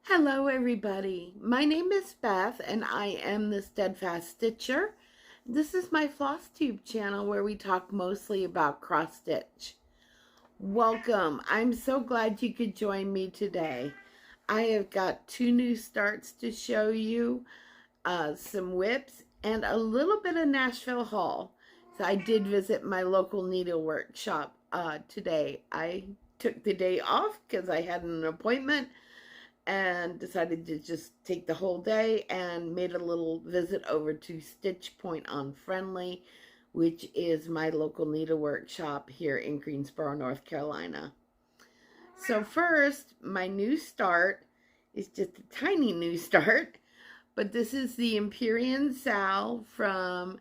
Hello everybody, my name is Beth and I am the Steadfast Stitcher. This is my Flosstube channel where we talk mostly about cross stitch. Welcome, I'm so glad you could join me today. I have got two new starts to show you, some whips and a little bit of Nashville haul. So I did visit my local needlework shop today. I took the day off because I had an appointment and decided to just take the whole day and made a little visit over to Stitch Point on Friendly, which is my local needlework shop here in Greensboro, North Carolina. So first, my new start is just a tiny new start, but this is the Empyrean SAL from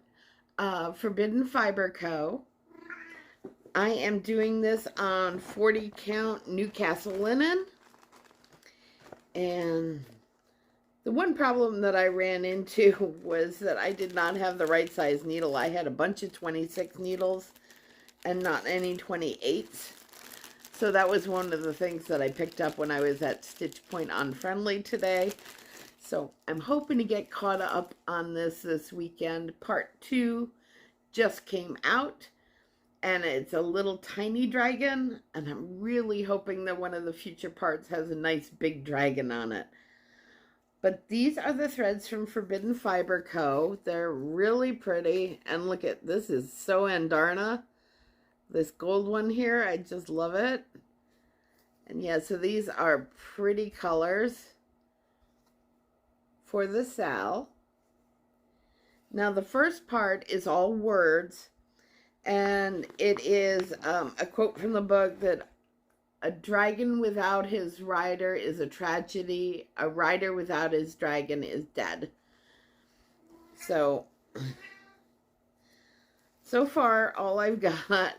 Forbidden Fiber Co. I am doing this on 40 count Newcastle linen. And the one problem that I ran into was that I did not have the right size needle. I had a bunch of 26 needles and not any 28s. So that was one of the things that I picked up when I was at Stitch Point on Friendly today. So I'm hoping to get caught up on this weekend. Part 2 just came out. And it's a little tiny dragon, and I'm really hoping that one of the future parts has a nice big dragon on it. But these are the threads from Forbidden Fiber Co. They're really pretty, and look at this, is so Andarna. This gold one here, I just love it. And yeah, so these are pretty colors for the SAL. Now the first part is all words. And it is a quote from the book that a dragon without his rider is a tragedy. A rider without his dragon is dead. So far, all I've got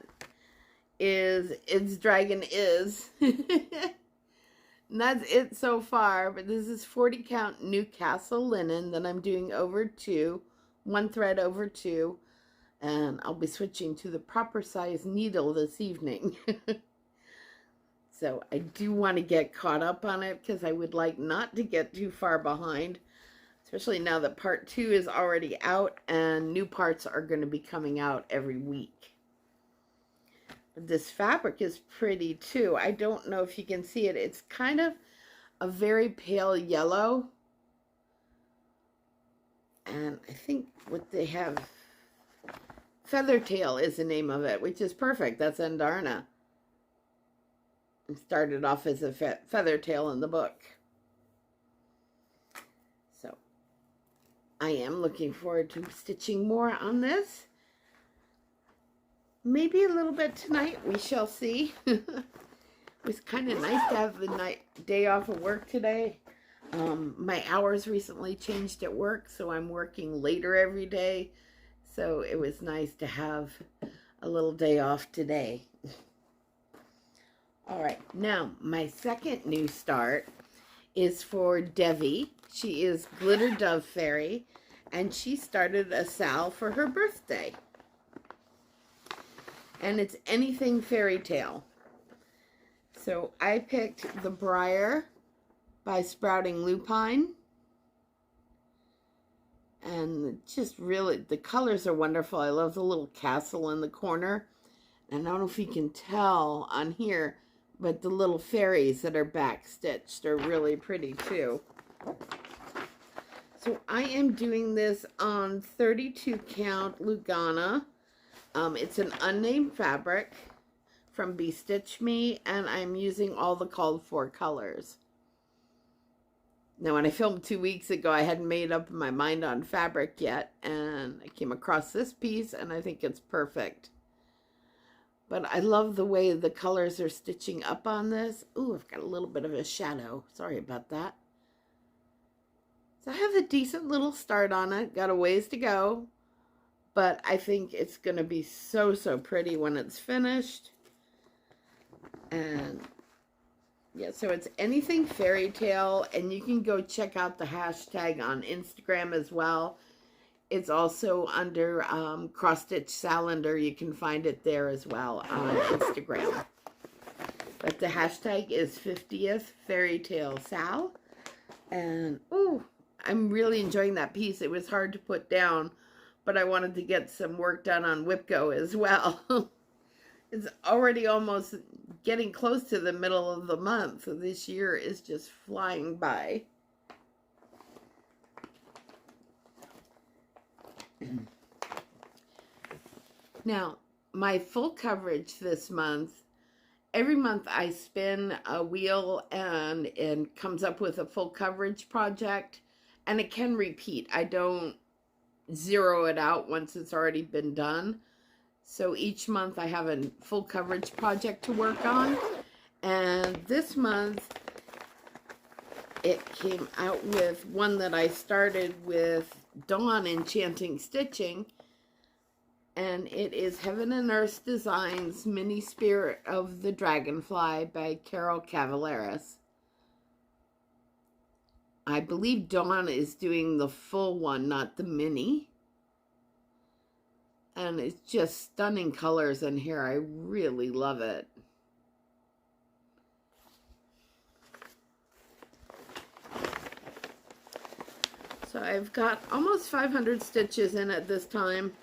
is its dragon is. And that's it so far. But this is 40 count Newcastle linen that I'm doing over 2. One thread over 2. And I'll be switching to the proper size needle this evening. So I do want to get caught up on it because I would like not to get too far behind, especially now that part 2 is already out and new parts are going to be coming out every week. But this fabric is pretty too. I don't know if you can see it. It's kind of a very pale yellow. And I think what they have, Feathertail is the name of it, which is perfect. That's Andarna. It started off as a Feathertail in the book. So, I am looking forward to stitching more on this. Maybe a little bit tonight, we shall see. It was kind of nice to have the day off of work today. My hours recently changed at work, so I'm working later every day. So it was nice to have a little day off today. All right, now my second new start is for Devi. She is Glitter Dove Fairy, and she started a SAL for her birthday. And it's anything fairy tale. So I picked the Briar by Sprouting Lupine. And just really, the colors are wonderful. I love the little castle in the corner. And I don't know if you can tell on here, but the little fairies that are back stitched are really pretty too. So I am doing this on 32 count Lugana. It's an unnamed fabric from Stitch Me, and I'm using all the called for colors. Now, when I filmed 2 weeks ago, I hadn't made up my mind on fabric yet, and I came across this piece, and I think it's perfect. But I love the way the colors are stitching up on this. Ooh, I've got a little bit of a shadow. Sorry about that. So I have a decent little start on it. Got a ways to go, but I think it's going to be so pretty when it's finished. And yeah, so it's anything fairy tale, and you can go check out the hashtag on Instagram as well. It's also under Cross Stitch Salander. You can find it there as well on Instagram. But the hashtag is 50th Fairy Tale Sal. And, ooh, I'm really enjoying that piece. It was hard to put down, but I wanted to get some work done on Whipco as well. It's already almost getting close to the middle of the month, so this year is just flying by. Now, my full coverage this month, every month I spin a wheel and it comes up with a full coverage project, and it can repeat. I don't zero it out once it's already been done. So each month I have a full coverage project to work on. And this month it came out with one that I started with Dawn Enchanting Stitching. And it is Heaven and Earth Designs Mini Spirit of the Dragonfly by Cavalaris. I believe Dawn is doing the full one, not the mini. And it's just stunning colors in here. I really love it. So I've got almost 500 stitches in it this time.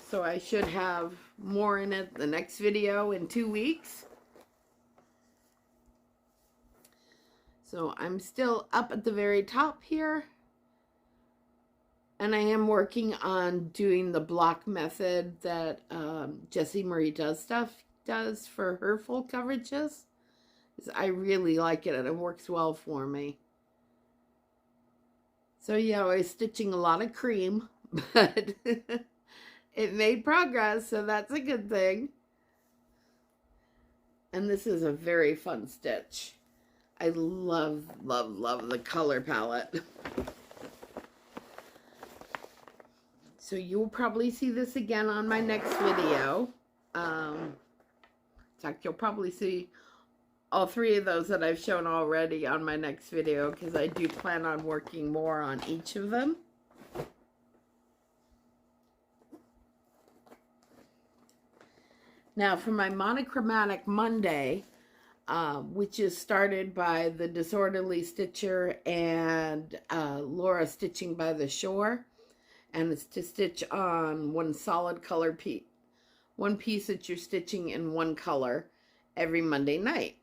So I should have more in it the next video in 2 weeks. So I'm still up at the very top here. And I am working on doing the block method that Jessie Marie does for her full coverages. I really like it and it works well for me. So yeah, I was stitching a lot of cream, but it made progress, so that's a good thing. And this is a very fun stitch. I love, love, love the color palette. So you'll probably see this again on my next video. In fact, you'll probably see all 3 of those that I've shown already on my next video, because I do plan on working more on each of them. Now for my Monochromatic Monday, which is started by the Disorderly Stitcher and Laura Stitching by the Shore, and it's to stitch on one solid color piece, one piece that you're stitching in one color every Monday night.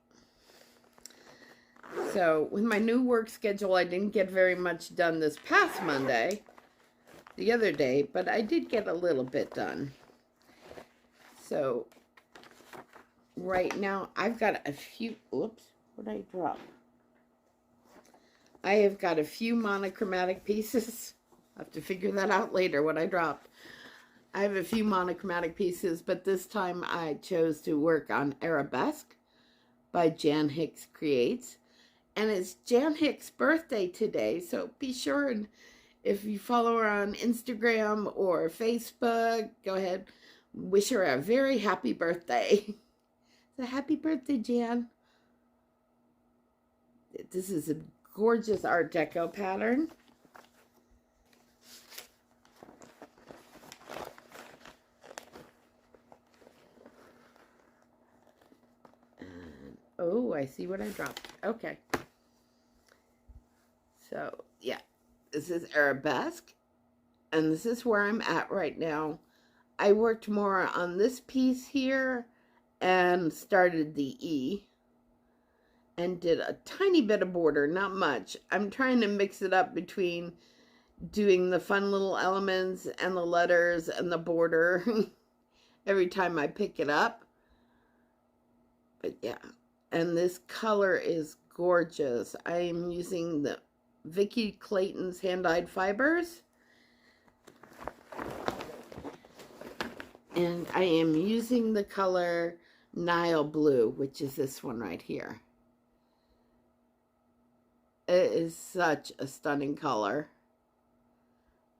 So with my new work schedule, I didn't get very much done this past Monday, the other day, but I did get a little bit done. So right now I've got a few, oops, what did I drop? I have got a few monochromatic pieces. I'll have to figure that out later, what I dropped. I have a few monochromatic pieces, but this time I chose to work on Arabesque by Jan Hicks Creates. And it's Jan Hicks' birthday today, so be sure, and if you follow her on Instagram or Facebook, go ahead, wish her a very happy birthday. So happy birthday, Jan. This is a gorgeous Art Deco pattern. And, oh, I see what I dropped. Okay. So, yeah, this is Arabesque, and this is where I'm at right now. I worked more on this piece here and started the E and did a tiny bit of border, not much. I'm trying to mix it up between doing the fun little elements and the letters and the border every time I pick it up. But yeah, and this color is gorgeous. I am using the Vicky Clayton's hand-dyed fibers, and I am using the color Nile Blue, which is this one right here. It is such a stunning color.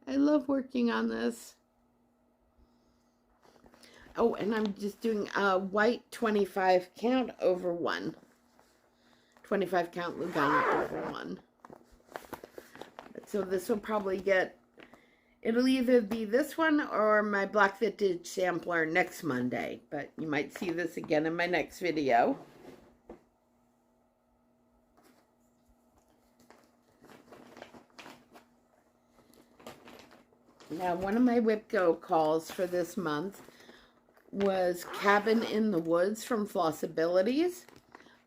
I love working on this. Oh, and I'm just doing a white 25 count over 1. 25 count Lugana over 1. So this will probably get, it'll either be this one or my Black Vintage sampler next Monday, but you might see this again in my next video. Now, one of my Whip Go calls for this month was Cabin in the Woods from Flossabilities.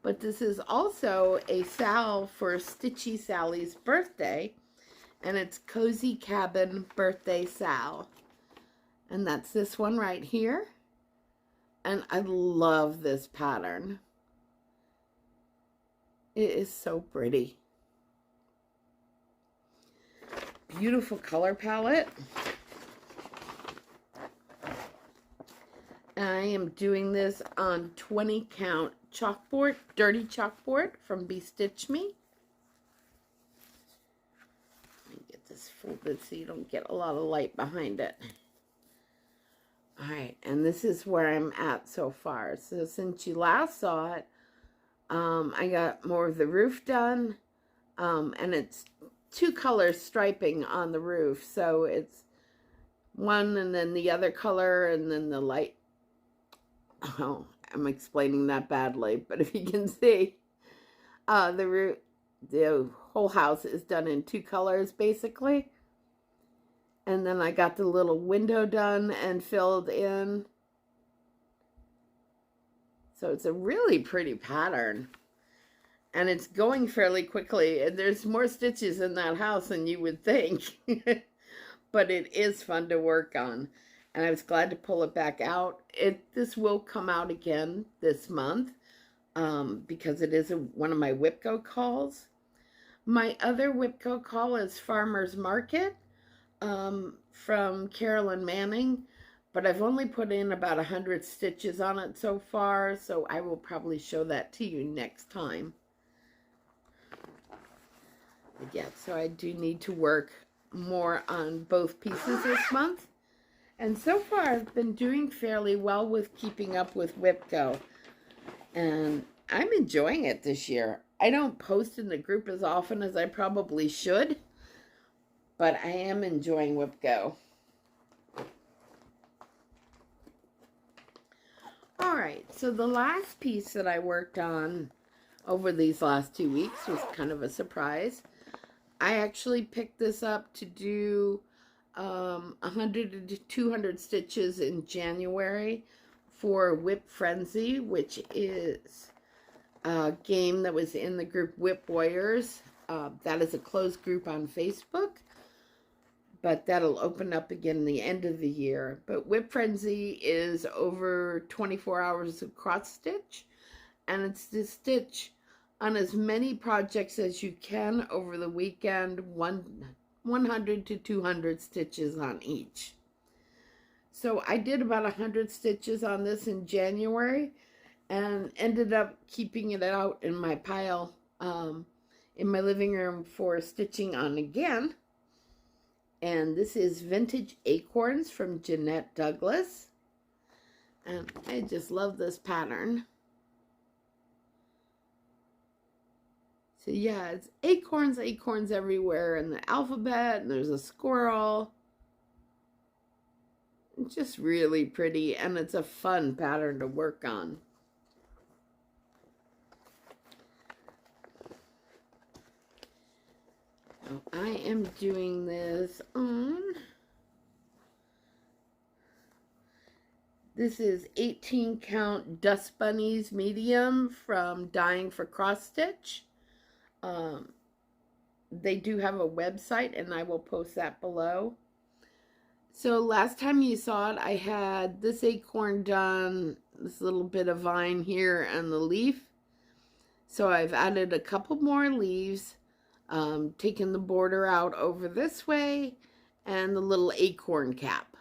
But this is also a SAL for Stitchy Sally's birthday. And it's Cozy Cabin Birthday SAL. And that's this one right here. And I love this pattern. It is so pretty. Beautiful color palette. And I am doing this on 20 count chalkboard, dirty chalkboard from Stitch Me. Let me get this folded so you don't get a lot of light behind it. Alright, and this is where I'm at so far. So since you last saw it, I got more of the roof done, and it's 2 colors striping on the roof. So it's one and then the other color and then the light. Oh, I'm explaining that badly, but if you can see, the whole house is done in 2 colors basically. And then I got the little window done and filled in. So it's a really pretty pattern. And it's going fairly quickly. And there's more stitches in that house than you would think. But it is fun to work on. And I was glad to pull it back out. This will come out again this month. Because it is one of my Whip Go calls. My other Whip Go call is Farmer's Market. From Carolyn Manning, but I've only put in about 100 stitches on it so far, so I will probably show that to you next time. But yeah, so I do need to work more on both pieces this month, and so far I've been doing fairly well with keeping up with Whip Go, and I'm enjoying it this year. I don't post in the group as often as I probably should, but I am enjoying Whip Go. Alright, so the last piece that I worked on over these last 2 weeks was kind of a surprise. I actually picked this up to do 100 to 200 stitches in January for Whip Frenzy, which is a game that was in the group Whip Warriors. That is a closed group on Facebook. But that'll open up again the end of the year. But Whip Frenzy is over 24 hours of cross stitch. And it's to stitch on as many projects as you can over the weekend. 100 to 200 stitches on each. So I did about 100 stitches on this in January. And ended up keeping it out in my pile in my living room for stitching on again. And this is Vintage Acorns from Jeannette Douglas. And I just love this pattern. So yeah, it's acorns, acorns everywhere in the alphabet. And there's a squirrel. It's just really pretty. And it's a fun pattern to work on. I am doing this on, this is 18 count Dust Bunnies medium from Dying for Cross Stitch. They do have a website and I will post that below. So last time you saw it, I had this acorn done, this little bit of vine here and the leaf. So I've added a couple more leaves. Taking the border out over this way and the little acorn cap.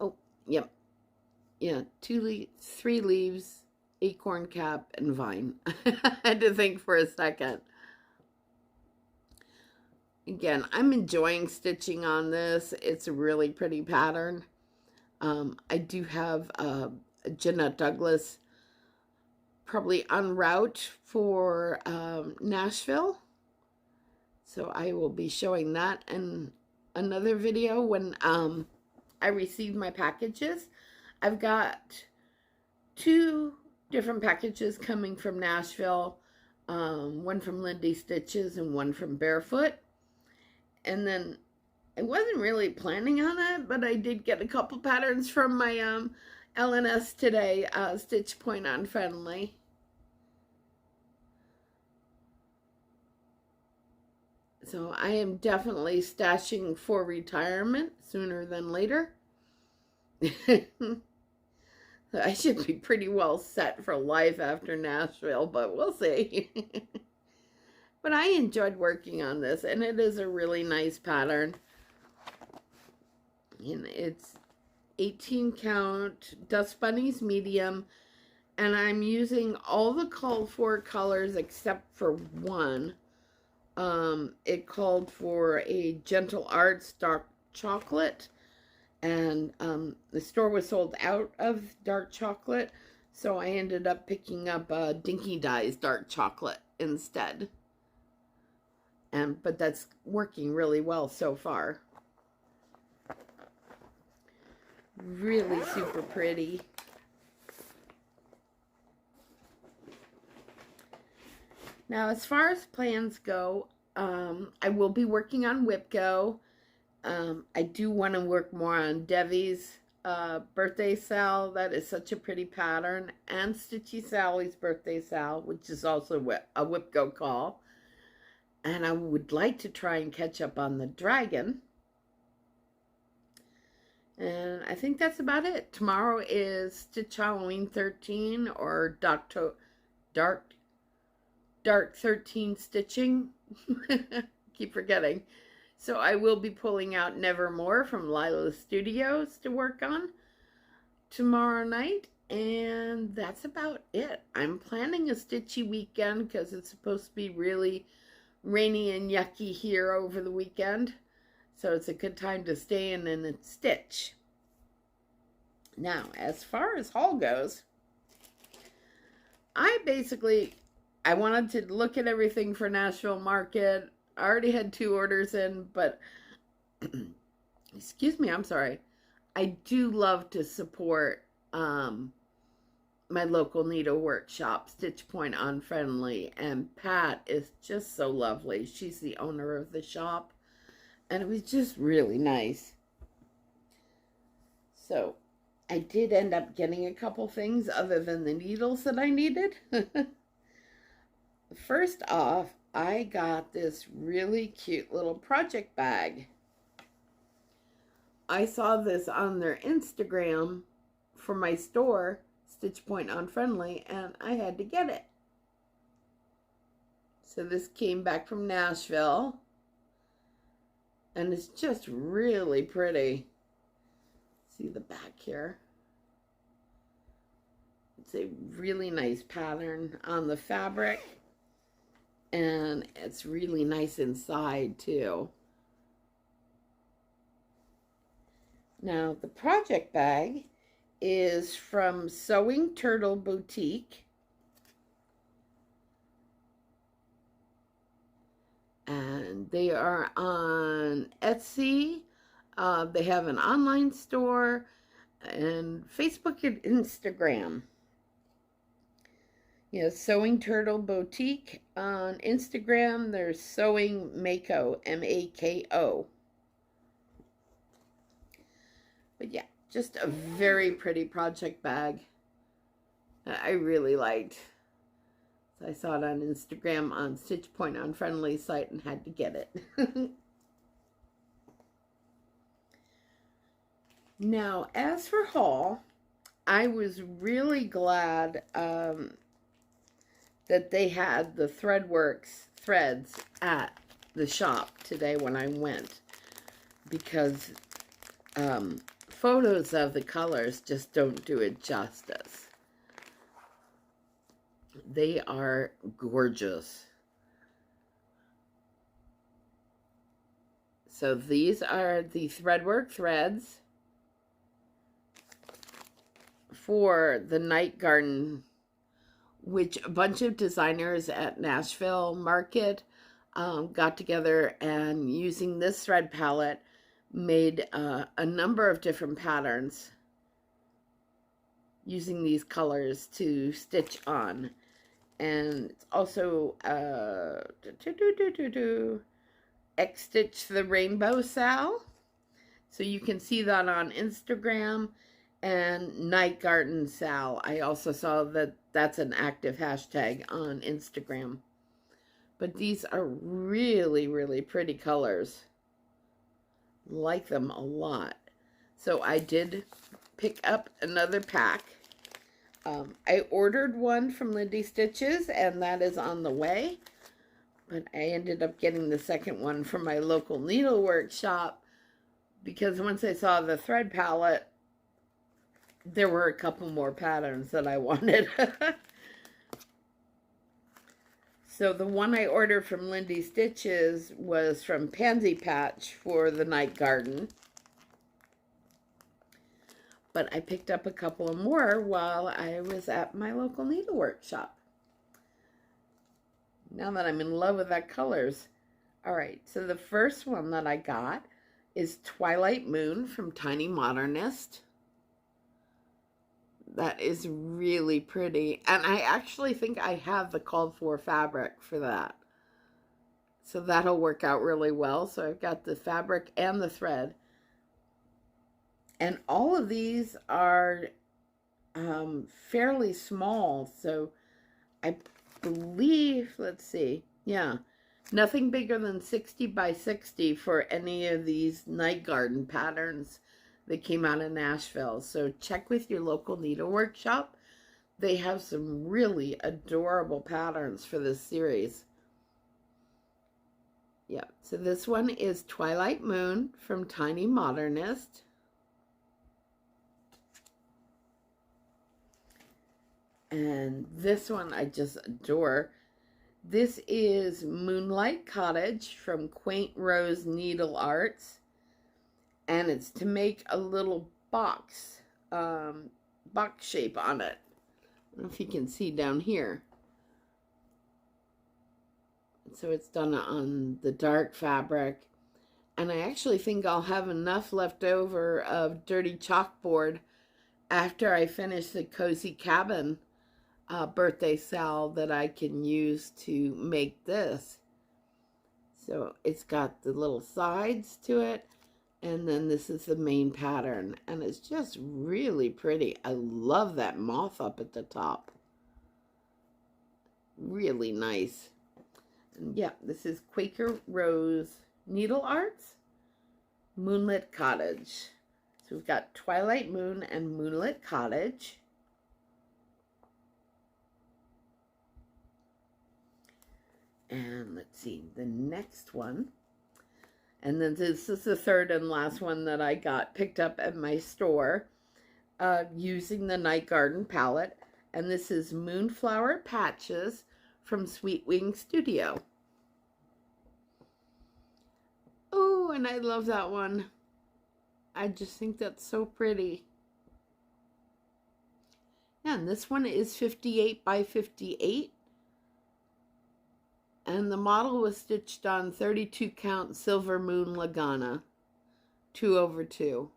Oh, yep. Yeah, 3 leaves, acorn cap, and vine. I had to think for a second. Again, I'm enjoying stitching on this. It's a really pretty pattern. I do have a Jeannette Douglas probably en route for Nashville. So I will be showing that in another video when I receive my packages. I've got 2 different packages coming from Nashville. One from Lindy Stitches and one from Barefoot. And then I wasn't really planning on it, but I did get a couple patterns from my LNS today, Stitch Point on Friendly. So I am definitely stashing for retirement sooner than later. I should be pretty well set for life after Nashville, but we'll see. But I enjoyed working on this, and it is a really nice pattern. And it's 18 count Dust Bunnies medium, and I'm using all the called for colors except for one. It called for a Gentle Arts dark chocolate, and the store was sold out of dark chocolate, so I ended up picking up Dinky Dye's dark chocolate instead. But that's working really well so far. Really super pretty. Now, as far as plans go, I will be working on WhipGo. I do want to work more on Devi's birthday Sal. That is such a pretty pattern. And Stitchy Sally's birthday Sal, which is also a WhipGo call. And I would like to try and catch up on the dragon. And I think that's about it. Tomorrow is Stitch Halloween 13 or Dark 13 stitching. Keep forgetting. So I will be pulling out Nevermore from Lila Studios to work on tomorrow night. And that's about it. I'm planning a stitchy weekend because it's supposed to be really rainy and yucky here over the weekend. So it's a good time to stay in and stitch. Now, as far as haul goes, I wanted to look at everything for Nashville Market. I already had 2 orders in, but excuse me, I'm sorry. I do love to support my local needlework shop, Stitch Point on Friendly, and Pat is just so lovely. She's the owner of the shop, and it was just really nice. So I did end up getting a couple things other than the needles that I needed. First off, I got this really cute little project bag. I saw this on their Instagram for my store, Stitch Point on Friendly, and I had to get it. So this came back from Nashville, and it's just really pretty. See the back here. It's a really nice pattern on the fabric, and it's really nice inside too. Now the project bag is from Sewing Turtle Boutique, and they are on Etsy. They have an online store and Facebook and Instagram. Yes, Sewing Turtle Boutique on Instagram. There's Sewing Mako, M-A-K-O. But yeah, just a very pretty project bag I really liked. So I saw it on Instagram on Stitch Point on Friendly site and had to get it. Now, as for haul, I was really glad that they had the Threadworks threads at the shop today when I went, because photos of the colors just don't do it justice. They are gorgeous. So these are the Threadwork threads for the Night Garden, which a bunch of designers at Nashville Market got together and using this thread palette made a number of different patterns using these colors to stitch on. And it's also XStitch the Rainbow SAL. So you can see that on Instagram. And Night Garden SAL. I also saw that that's an active hashtag on Instagram. But these are really, really pretty colors. Like them a lot. So I did pick up another pack. I ordered one from Lindy Stitches, and that is on the way. But I ended up getting the second one from my local needlework shop because once I saw the thread palette, there were a couple more patterns that I wanted. So the one I ordered from Lindy Stitches was from Pansy Patch for the Night Garden. But I picked up a couple more while I was at my local needlework shop. Now that I'm in love with that colors. All right, so the first one that I got is Twilight Moon from Tiny Modernist. That is really pretty. And I actually think I have the called for fabric for that. So that'll work out really well. So I've got the fabric and the thread. And all of these are fairly small. So I believe, let's see, yeah, nothing bigger than 60 by 60 for any of these night garden patterns that came out of Nashville. So check with your local needlework shop. They have some really adorable patterns for this series. Yeah, so this one is Twilight Moon from Tiny Modernist. And this one I just adore. This is Moonlight Cottage from Quaint Rose Needlearts. And it's to make a little box shape on it. I don't know if you can see down here. So it's done on the dark fabric. And I actually think I'll have enough left over of dirty chalkboard after I finish the Cozy Cabin birthday SAL that I can use to make this. So it's got the little sides to it. And then this is the main pattern. And it's just really pretty. I love that moth up at the top. Really nice. And yeah, this is Quaker Rose Needlearts, Moonlit Cottage. So we've got Twilight Moon and Moonlit Cottage. And let's see, the next one. And then this is the third and last one that I got picked up at my store using the Night Garden palette. And this is Moonflower Patches from Sweet Wing Studio. Oh, and I love that one. I just think that's so pretty. Yeah, and this one is 58 by 58. And the model was stitched on 32 count Silver Moon Lagana, 2/2.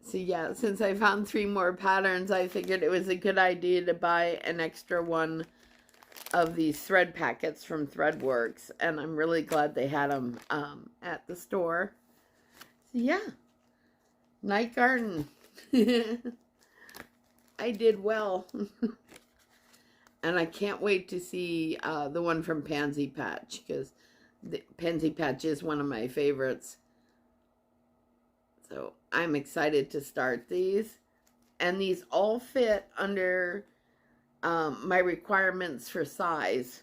So yeah, since I found 3 more patterns, I figured it was a good idea to buy an extra one of these thread packets from Threadworks. And I'm really glad they had them at the store. So yeah, Night Garden. I did well. And I can't wait to see the one from Pansy Patch, because Pansy Patch is one of my favorites. So I'm excited to start these. And these all fit under my requirements for size.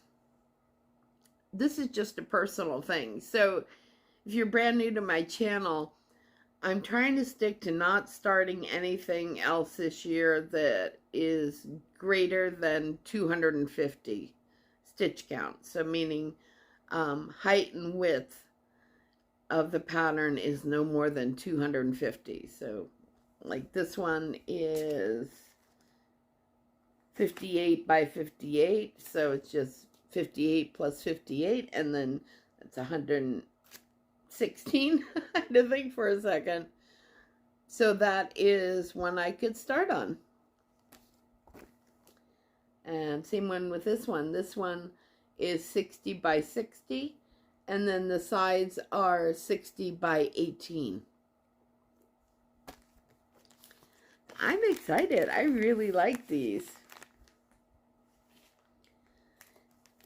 This is just a personal thing. So if you're brand new to my channel, I'm trying to stick to not starting anything else this year that is greater than 250 stitch count. So meaning height and width of the pattern is no more than 250. So like this one is 58 by 58. So it's just 58 plus 58. And then it's 116. I had to think for a second. So that is one I could start on. And same one with this one. This one is 60 by 60, and then the sides are 60 by 18. I'm excited. I really like these.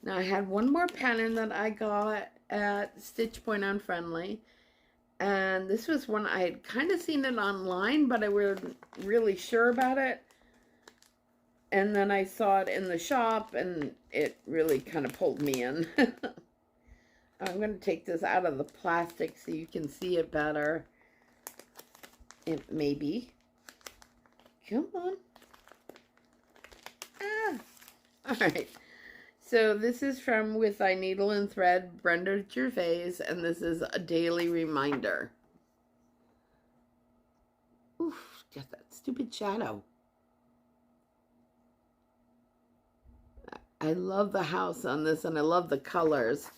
Now I had one more pattern that I got at Stitch Point Unfriendly, and this was one I had kind of seen it online, but I wasn't really sure about it. And then I saw it in the shop, and it really kind of pulled me in. I'm going to take this out of the plastic so you can see it better. Maybe. Come on. Ah. All right. So this is from With Thy Needle and Thread, Brenda Gervais, and this is a daily reminder. Oof, just that stupid shadow. I love the house on this, and I love the colors.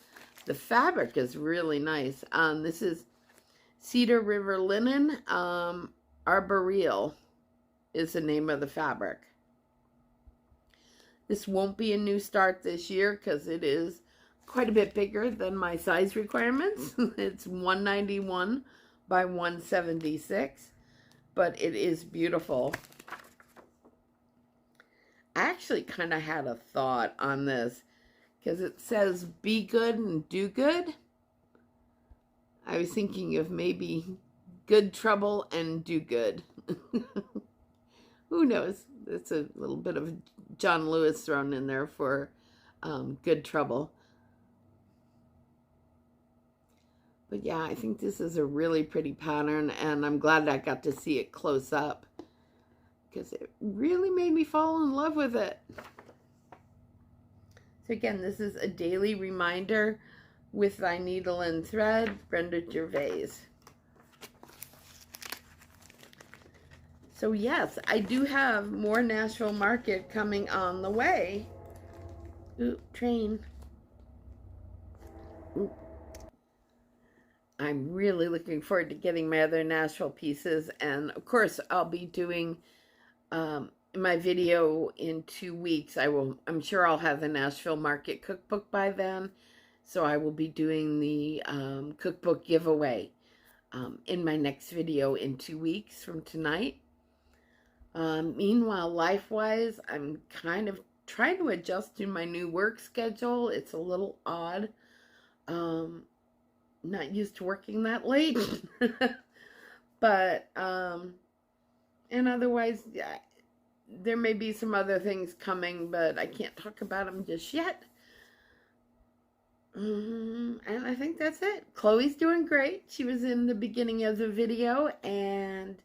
The fabric is really nice. This is Cedar River Linen. Arboreal is the name of the fabric. This won't be a new start this year because it is quite a bit bigger than my size requirements. It's 191 by 176, but it is beautiful. I actually kind of had a thought on this because it says be good and do good. I was thinking of maybe good trouble and do good. Who knows? It's a little bit of John Lewis thrown in there for good trouble. But yeah, I think this is a really pretty pattern, and I'm glad I got to see it close up because it really made me fall in love with it. So again, this is a daily reminder With Thy Needle and Thread, Brenda Gervais. So yes, I do have more Nashville Market coming on the way. Ooh, train. Ooh. I'm really looking forward to getting my other Nashville pieces, and of course I'll be doing my video in 2 weeks. I'm sure I'll have the Nashville Market cookbook by then, so I will be doing the cookbook giveaway in my next video in 2 weeks from tonight. Meanwhile, life-wise, I'm kind of trying to adjust to my new work schedule. It's a little odd. Not used to working that late. But, and otherwise, yeah, there may be some other things coming, but I can't talk about them just yet. And I think that's it. Chloe's doing great. She was in the beginning of the video, and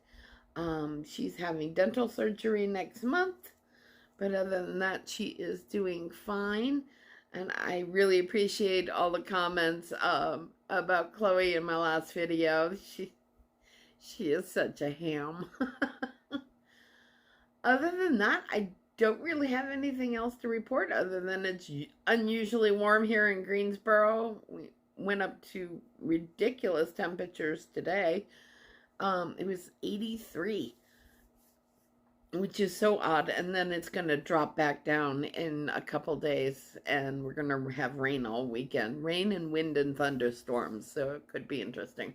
she's having dental surgery next month. But other than that, she is doing fine. And I really appreciate all the comments about Chloe in my last video. She is such a ham. Other than that, I don't really have anything else to report other than it's unusually warm here in Greensboro. We went up to ridiculous temperatures today. It was 83, which is so odd. And then it's going to drop back down in a couple days, and we're going to have rain all weekend. Rain and wind and thunderstorms, so it could be interesting.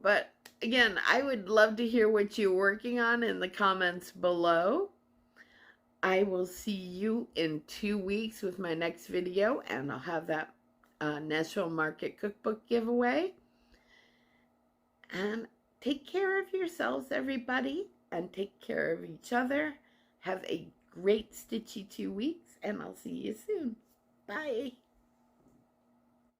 But again, I would love to hear what you're working on in the comments below. I will see you in 2 weeks with my next video, and I'll have that Nashville Market cookbook giveaway. And take care of yourselves, everybody, and take care of each other. Have a great stitchy 2 weeks, and I'll see you soon. Bye.